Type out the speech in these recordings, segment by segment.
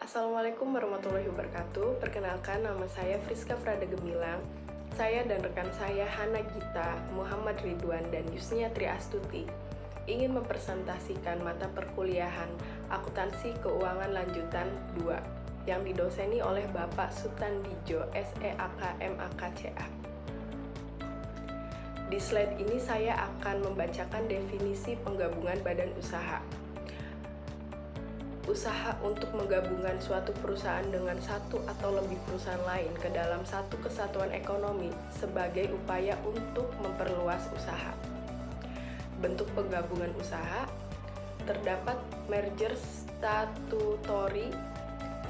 Assalamualaikum warahmatullahi wabarakatuh. Perkenalkan, nama saya Friska Frada Gemilang. Saya dan rekan saya Hana Gita, Muhammad Ridwan, dan Yusnia Triastuti ingin mempresentasikan mata perkuliahan Akuntansi Keuangan Lanjutan 2 yang didoseni oleh Bapak Sutandijo, SEAK MAKCA. Di slide ini saya akan membacakan definisi penggabungan badan usaha. Usaha untuk menggabungkan suatu perusahaan dengan satu atau lebih perusahaan lain ke dalam satu kesatuan ekonomi sebagai upaya untuk memperluas usaha. Bentuk penggabungan usaha terdapat merger statutory,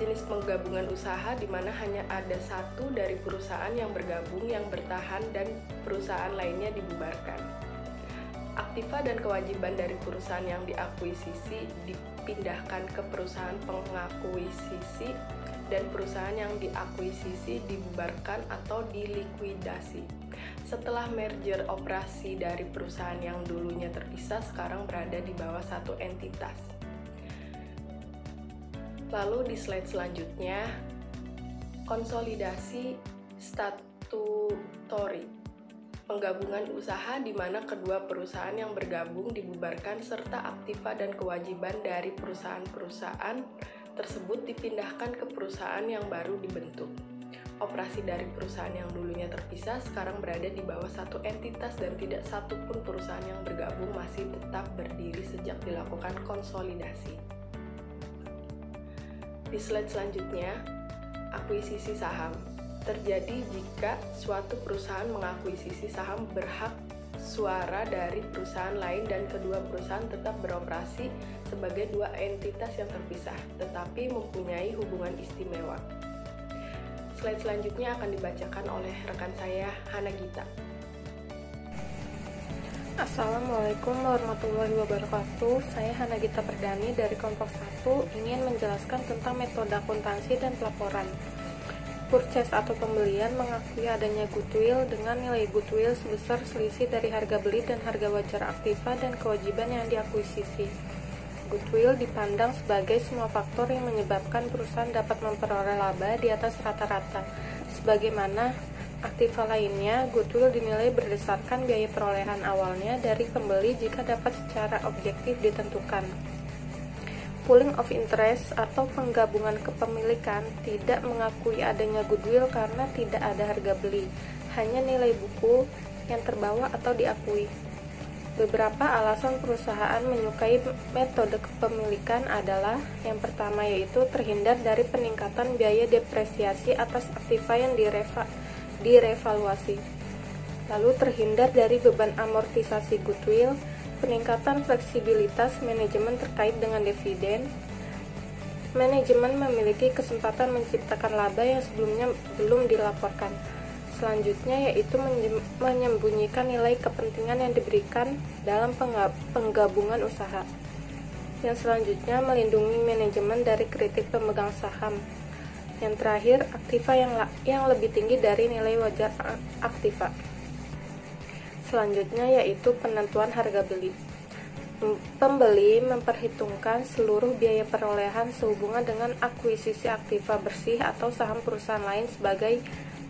jenis penggabungan usaha di mana hanya ada satu dari perusahaan yang bergabung yang bertahan dan perusahaan lainnya dibubarkan. Aktiva dan kewajiban dari perusahaan yang diakuisisi dipindahkan ke perusahaan pengakuisisi dan perusahaan yang diakuisisi dibubarkan atau dilikuidasi. Setelah merger, operasi dari perusahaan yang dulunya terpisah sekarang berada di bawah satu entitas. Lalu di slide selanjutnya, konsolidasi statutory. Penggabungan usaha di mana kedua perusahaan yang bergabung dibubarkan serta aktiva dan kewajiban dari perusahaan-perusahaan tersebut dipindahkan ke perusahaan yang baru dibentuk. Operasi dari perusahaan yang dulunya terpisah sekarang berada di bawah satu entitas dan tidak satu pun perusahaan yang bergabung masih tetap berdiri sejak dilakukan konsolidasi. Di slide selanjutnya, akuisisi saham. Terjadi jika suatu perusahaan mengakuisisi saham berhak suara dari perusahaan lain dan kedua perusahaan tetap beroperasi sebagai dua entitas yang terpisah, tetapi mempunyai hubungan istimewa. Slide selanjutnya akan dibacakan oleh rekan saya, Hana Gita. Assalamualaikum warahmatullahi wabarakatuh. Saya Hana Gita Perdani dari kelompok 1 ingin menjelaskan tentang metode akuntansi dan pelaporan. Purchase atau pembelian mengakui adanya goodwill dengan nilai goodwill sebesar selisih dari harga beli dan harga wajar aktiva dan kewajiban yang diakuisisi. Goodwill dipandang sebagai semua faktor yang menyebabkan perusahaan dapat memperoleh laba di atas rata-rata. Sebagaimana aktiva lainnya, goodwill dinilai berdasarkan biaya perolehan awalnya dari pembeli jika dapat secara objektif ditentukan. Pooling of interest atau penggabungan kepemilikan tidak mengakui adanya goodwill karena tidak ada harga beli, hanya nilai buku yang terbawa atau diakui. Beberapa alasan perusahaan menyukai metode kepemilikan adalah yang pertama yaitu terhindar dari peningkatan biaya depresiasi atas aktiva yang direvaluasi. Lalu terhindar dari beban amortisasi goodwill, peningkatan fleksibilitas manajemen terkait dengan dividen. Manajemen memiliki kesempatan menciptakan laba yang sebelumnya belum dilaporkan. Selanjutnya yaitu menyembunyikan nilai kepentingan yang diberikan dalam penggabungan usaha. Yang selanjutnya melindungi manajemen dari kritik pemegang saham. Yang terakhir, aktiva yang lebih tinggi dari nilai wajar aktiva. Selanjutnya yaitu penentuan harga beli. Pembeli memperhitungkan seluruh biaya perolehan sehubungan dengan akuisisi aktiva bersih atau saham perusahaan lain sebagai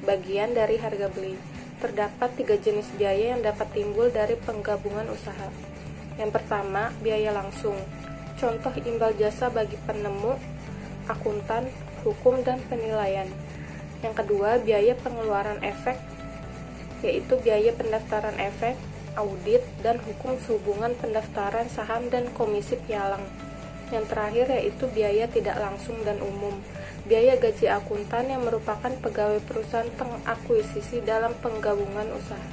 bagian dari harga beli. Terdapat 3 jenis biaya yang dapat timbul dari penggabungan usaha. Yang pertama, biaya langsung. Contoh imbal jasa bagi penemu, akuntan, hukum, dan penilaian. Yang kedua, biaya pengeluaran efek, yaitu biaya pendaftaran efek, audit, dan hukum sehubungan pendaftaran saham dan komisi pialang. Yang terakhir yaitu biaya tidak langsung dan umum, biaya gaji akuntan yang merupakan pegawai perusahaan pengakuisisi dalam penggabungan usaha.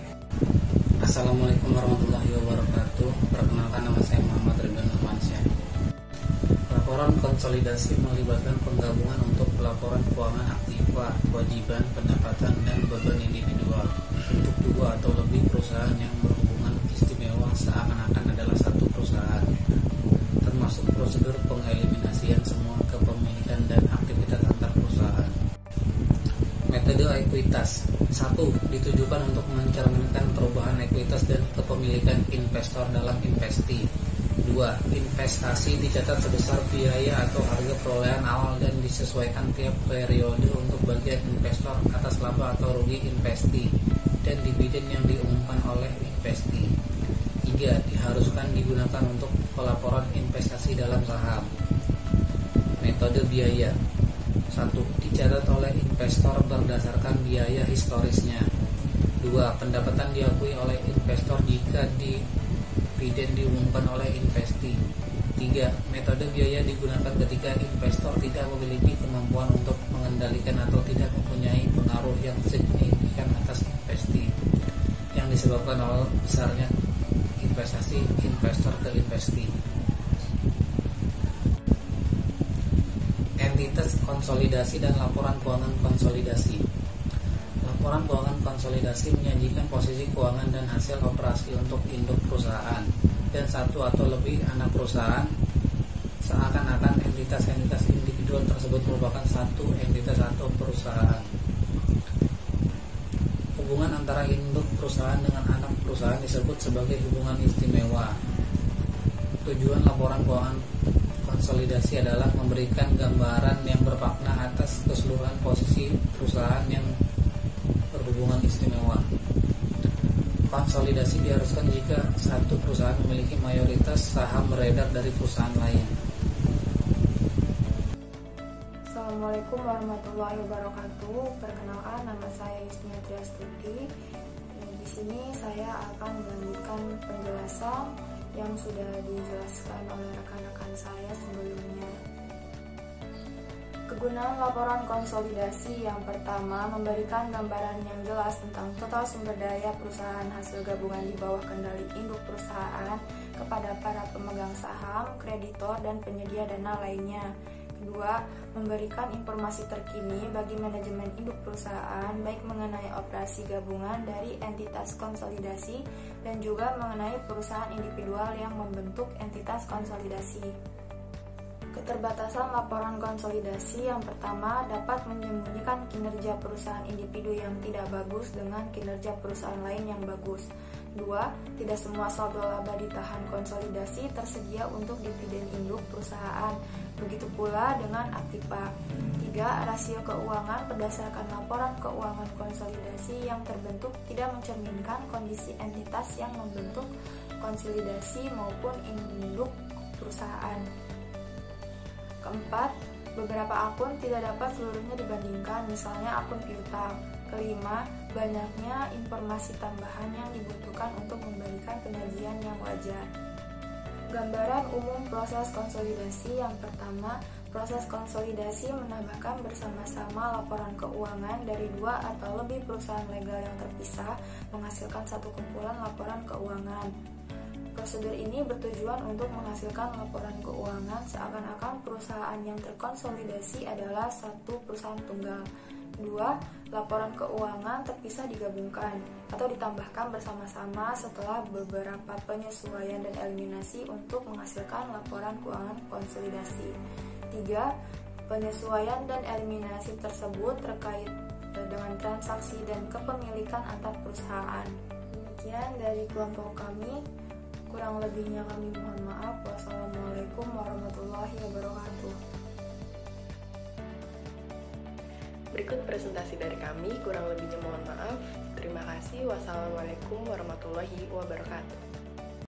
Assalamualaikum warahmatullahi wabarakatuh. Perkenalkan, nama saya Muhammad Ridwan Nurmansyah. Laporan konsolidasi melibatkan penggabungan untuk pelaporan keuangan aktiva, kewajiban, pendapatan, dan beban individual untuk 2 atau lebih perusahaan yang berhubungan istimewa seakan-akan adalah satu perusahaan, termasuk prosedur pengeliminasian semua kepemilikan dan aktivitas antar perusahaan. Metode ekuitas 1. Ditujukan untuk mencerminkan perubahan ekuitas dan kepemilikan investor dalam investi. 2. Investasi dicatat sebesar biaya atau harga perolehan awal dan disesuaikan tiap periode untuk bagian investor atas laba atau rugi investi dan dividen yang diumumkan oleh investi. 3. Diharuskan digunakan untuk pelaporan investasi dalam saham. Metode biaya. 1. Dicatat oleh investor berdasarkan biaya historisnya. 2. Pendapatan diakui oleh investor jika dividen diumumkan oleh investi. 3. Metode biaya digunakan ketika investor tidak memiliki kemampuan untuk mengendalikan atau tidak mempunyai pengaruh yang signifikan atas investi yang disebabkan oleh besarnya investasi investor ke investi. Entitas konsolidasi dan laporan keuangan konsolidasi. Laporan keuangan konsolidasi menyajikan posisi keuangan dan hasil operasi untuk induk perusahaan dan satu atau lebih anak perusahaan, seakan-akan entitas-entitas individual tersebut merupakan satu entitas atau perusahaan. Hubungan antara induk perusahaan dengan anak perusahaan disebut sebagai hubungan istimewa. Tujuan laporan keuangan konsolidasi adalah memberikan gambaran yang bermakna atas keseluruhan posisi perusahaan yang berhubungan istimewa. Konsolidasi diharuskan jika satu perusahaan memiliki mayoritas saham beredar dari perusahaan lain. Assalamualaikum warahmatullahi wabarakatuh. Perkenalkan, nama saya Yusnia Triastuti. Di sini saya akan melanjutkan penjelasan yang sudah dijelaskan oleh rekan-rekan saya sebelumnya. Kegunaan laporan konsolidasi yang pertama, memberikan gambaran yang jelas tentang total sumber daya perusahaan hasil gabungan di bawah kendali induk perusahaan kepada para pemegang saham, kreditor, dan penyedia dana lainnya. Kedua, memberikan informasi terkini bagi manajemen induk perusahaan baik mengenai operasi gabungan dari entitas konsolidasi dan juga mengenai perusahaan individual yang membentuk entitas konsolidasi. Keterbatasan laporan konsolidasi yang pertama dapat menyembunyikan kinerja perusahaan individu yang tidak bagus dengan kinerja perusahaan lain yang bagus. 2. Tidak semua saldo laba ditahan konsolidasi tersedia untuk dividen induk perusahaan. Begitu pula dengan aktiva. 3. Rasio keuangan berdasarkan laporan keuangan konsolidasi yang terbentuk tidak mencerminkan kondisi entitas yang membentuk konsolidasi maupun induk perusahaan. Keempat, beberapa akun tidak dapat seluruhnya dibandingkan, misalnya akun piutang. Kelima, banyaknya informasi tambahan yang dibutuhkan untuk memberikan penyajian yang wajar. Gambaran umum proses konsolidasi yang pertama, proses konsolidasi menambahkan bersama-sama laporan keuangan dari dua atau lebih perusahaan legal yang terpisah menghasilkan satu kumpulan laporan keuangan. Prosedur ini bertujuan untuk menghasilkan laporan keuangan seakan-akan perusahaan yang terkonsolidasi adalah satu perusahaan tunggal. 2. Laporan keuangan terpisah digabungkan atau ditambahkan bersama-sama setelah beberapa penyesuaian dan eliminasi untuk menghasilkan laporan keuangan konsolidasi. 3. Penyesuaian dan eliminasi tersebut terkait dengan transaksi dan kepemilikan antar perusahaan. Demikian dari kelompok kami. Kurang lebihnya kami mohon maaf. Wassalamualaikum warahmatullahi wabarakatuh. Berikut presentasi dari kami, kurang lebihnya mohon maaf. Terima kasih. Wassalamualaikum warahmatullahi wabarakatuh.